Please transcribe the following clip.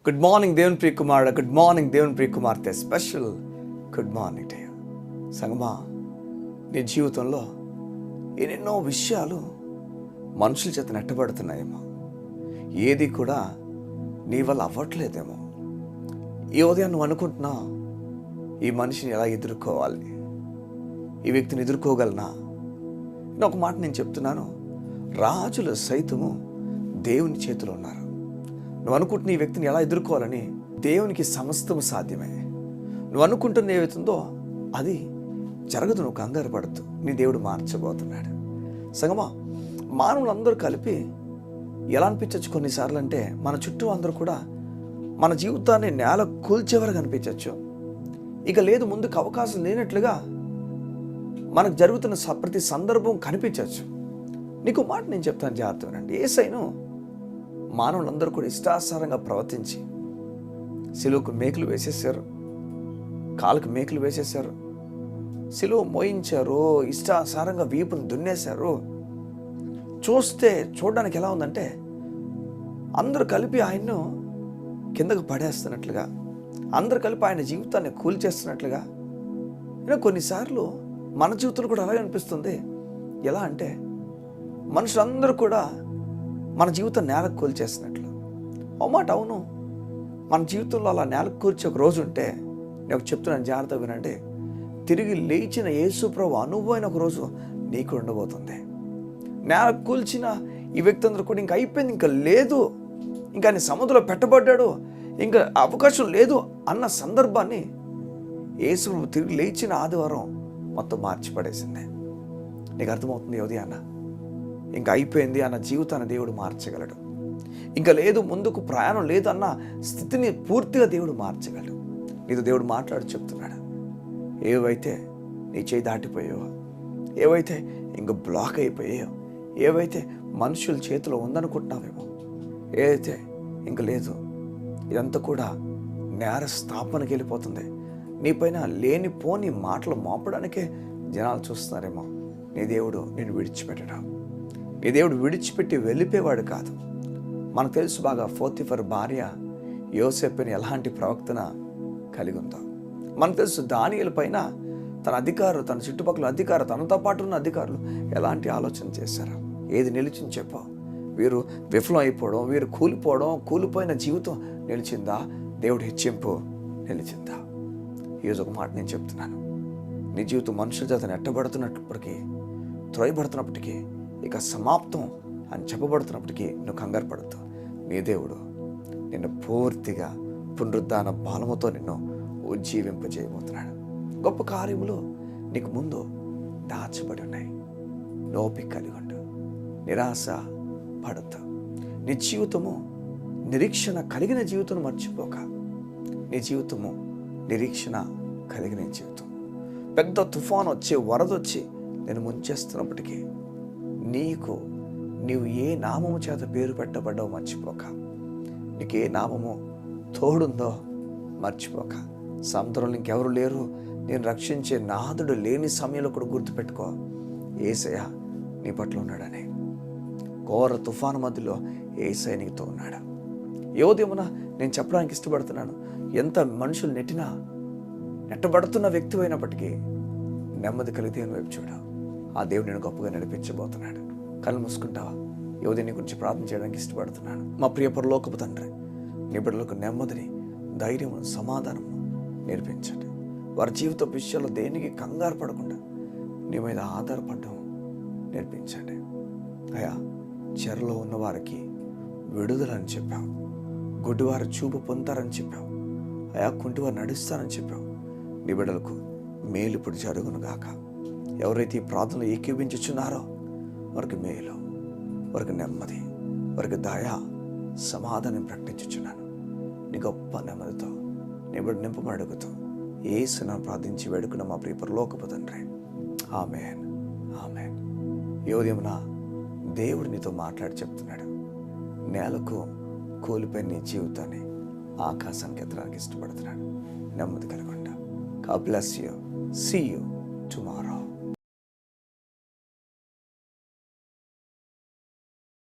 Good morning దేవుని ప్రియ కుమారుడు, good morning దేవుని ప్రియ కుమార్తె. Special good morning to you. సంగమా, నీ జీవితంలో ఎన్నెన్నో విషయాలు మనుషుల చేత నెట్టబడుతున్నాయేమో, ఏది కూడా నీ వల్ల అవ్వట్లేదేమో. ఈ ఉదయం నువ్వు అనుకుంటున్నావు, ఈ మనిషిని ఎలా ఎదుర్కోవాలి, ఈ వ్యక్తిని ఎదుర్కోగలనా? ఒక మాట నేను చెప్తున్నాను, రాజులు సైతము దేవుని చేతిలో ఉన్నారు. నువ్వు అనుకుంటున్న ఈ వ్యక్తిని ఎలా ఎదుర్కోవాలని దేవునికి సమస్తము సాధ్యమే. నువ్వు అనుకుంటున్న ఏవైతుందో అది జరగదు, నువ్వు కంగారు పడద్దు. నీ దేవుడు మార్చబోతున్నాడు. సంగమా, మానవులందరూ కలిపి ఎలా అనిపించవచ్చు కొన్నిసార్లు అంటే, మన చుట్టూ అందరూ కూడా మన జీవితాన్ని నేల కూల్చేవరకు అనిపించవచ్చు. ఇక లేదు, ముందుకు అవకాశం లేనట్లుగా మనకు జరుగుతున్న ప్రతి సందర్భం కనిపించవచ్చు. నీకు మాట నేను చెప్తాను, జాగ్రత్త వినండి. యేసయ్యను మానవులందరూ కూడా ఇష్టాసారంగా ప్రవర్తించి సిలువకు మేకులు వేసేసారు, కాలుకు మేకులు వేసేసారు, సిలువ మోయించారు, ఇష్టాసారంగా వీపును దున్నేశారు. చూడడానికి ఎలా ఉందంటే, అందరూ కలిపి ఆయన్ను కిందకు పడేస్తున్నట్లుగా, అందరూ కలిపి ఆయన జీవితాన్ని కూల్చేస్తున్నట్లుగా. కొన్నిసార్లు మన జీవితంలో కూడా అలాగే అనిపిస్తుంది. ఎలా అంటే, మనుషులందరూ కూడా మన జీవితం నేలకు కూల్చేస్తున్నట్లు. ఓ మాట అవును, మన జీవితంలో అలా నేలకు కూల్చే ఒక రోజు ఉంటే, నేను చెప్తున్నాను, జాగ్రత్తగా వినండి. తిరిగి లేచిన యేసు ప్రభు అనుభవమైన ఒక రోజు నీకు ఉండబోతుంది. నేలకు కూల్చిన ఈ వ్యక్తి అందరూ కూడా ఇంకా అయిపోయింది, ఇంకా లేదు, ఇంకా ఆయన సముద్రంలో పెట్టబడ్డాడు, ఇంకా అవకాశం లేదు అన్న సందర్భాన్ని యేసు ప్రభు తిరిగి లేచిన ఆదివారం మొత్తం మార్చిపడేసింది. నీకు అర్థమవుతుంది ఉదయాన్న, ఇంకా అయిపోయింది అన్న జీవితాన్ని దేవుడు మార్చగలడు. ఇంకా లేదు, ముందుకు ప్రయాణం లేదు అన్న స్థితిని పూర్తిగా దేవుడు మార్చగలడు. నీతో దేవుడు మాట్లాడి చెప్తున్నాడు. ఏవైతే నీ చేయి దాటిపోయావో, ఏవైతే ఇంక బ్లాక్ అయిపోయాయో, ఏవైతే మనుషుల చేతిలో ఉందనుకుంటున్నావేమో, ఏదైతే ఇంక లేదు, ఇదంతా కూడా నేర స్థాపనకి వెళ్ళిపోతుంది. నీపైన లేనిపోని మాటలు మోపడానికే జనాలు చూస్తున్నారేమో. నీ దేవుడు నేను విడిచిపెట్టడం, నీ దేవుడు విడిచిపెట్టి వెళ్ళిపోయేవాడు కాదు. మనకు తెలుసు బాగా, పోతిఫర్ భార్య యోసేపుని ఎలాంటి ప్రవక్తన కలిగి ఉందో. మనకు తెలుసు, దానియేలు పైన తన అధికారులు, తన చుట్టుపక్కల అధికారులు, తనతో పాటు ఉన్న అధికారులు ఎలాంటి ఆలోచన చేశారు. ఏది నిలిచింది చెప్పు? వీరు విఫలం అయిపోవడం, వీరు కూలిపోవడం, కూలిపోయిన జీవితం నిలిచిందా? దేవుడి హెచ్చింపు నిలిచిందా? ఈరోజు ఒక మాట నేను చెప్తున్నాను, నీ జీవితం మనుషుల చేత నెట్టబడుతున్నప్పటికీ, త్రోయబడుతున్నప్పటికీ, ఇక సమాప్తం అని చెప్పబడుతున్నప్పటికీ నువ్వు కంగారు పడద్దు. నీ దేవుడు నిన్ను పూర్తిగా పునరుద్ధాన బలముతో నిన్ను ఉజ్జీవింపజేయబోతున్నాడు. గొప్ప కార్యములు నీకు ముందు దాచబడి ఉన్నాయి. ఓపిక కలిగి ఉండు, నిరాశ పడద్దు. నీ జీవితము నిరీక్షణ కలిగిన జీవితం మర్చిపోక, నీ జీవితము నిరీక్షణ కలిగిన జీవితం. పెద్ద తుఫాను వచ్చి, వరద వచ్చి నేను ముంచేస్తున్నప్పటికీ నీవు ఏ నామము చేత పేరు పెట్టబడ్డావు మర్చిపోక, నీకు ఏ నామము తోడుందో మర్చిపోక, సముద్రంలో ఇంకెవరు లేరు, నేను రక్షించే నాథుడు లేని సమయంలో కూడా గుర్తుపెట్టుకో, యేసయ్య నీ పట్ల ఉన్నాడని. ఘోర తుఫాను మధ్యలో యేసయ్య నీతో ఉన్నాడు. యోదేమున నేను చెప్పడానికి ఇష్టపడుతున్నాను, ఎంత మనుషులు నెట్టబడుతున్న వ్యక్తి అయినప్పటికీ నెమ్మది కలిగి దేవుని వైపు చూడ. ఆ దేవుడు నేను గొప్పగా నడిపించబోతున్నాడు. కళ్ళు మూసుకుంటావా? యోధి నీ గురించి ప్రార్థన చేయడానికి ఇష్టపడుతున్నాను. మా ప్రియ పరలోకపు తండ్రి, నీ బిడ్డలకు నెమ్మదిని, ధైర్యము, సమాధానము నేర్పించండి. వారి జీవిత విషయాల్లో దేనికి కంగారు పడకుండా నీ మీద ఆధారపడడం నేర్పించండి. అయా, చెరలో ఉన్న వారికి విడుదలని చెప్పావు, గుడ్డివారు చూపు పొందుతారని చెప్పావు, అయా కుంటివారు నడుస్తారని చెప్పావు. నీ బిడ్డలకు మేలు ఇప్పుడు జరుగును గాక. ఎవరైతే ఈ ప్రార్థనలు ఏకీభించుచున్నారో వారికి మేలు, వారికి నెమ్మది, వారికి దయ, సమాధానం ప్రకటించుచున్నాను. నీ గొప్ప నెమ్మదితో నీ బిడ్డ నింపమని అడుగుతూ యేసును ప్రార్థించి వేడుకున్న మా ప్రియ పరలోకపు తండ్రి, ఆమేన్, ఆమేన్. ఈ ఉదయమున దేవుడు నీతో మాట్లాడి చెప్తున్నాడు, నేలకు కూలిపోయిన నీ జీవితాన్ని ఆకాశానికి ఎత్తడానికి ఇష్టపడుతున్నాడు. నెమ్మది కలగండి. God bless you. See you tomorrow.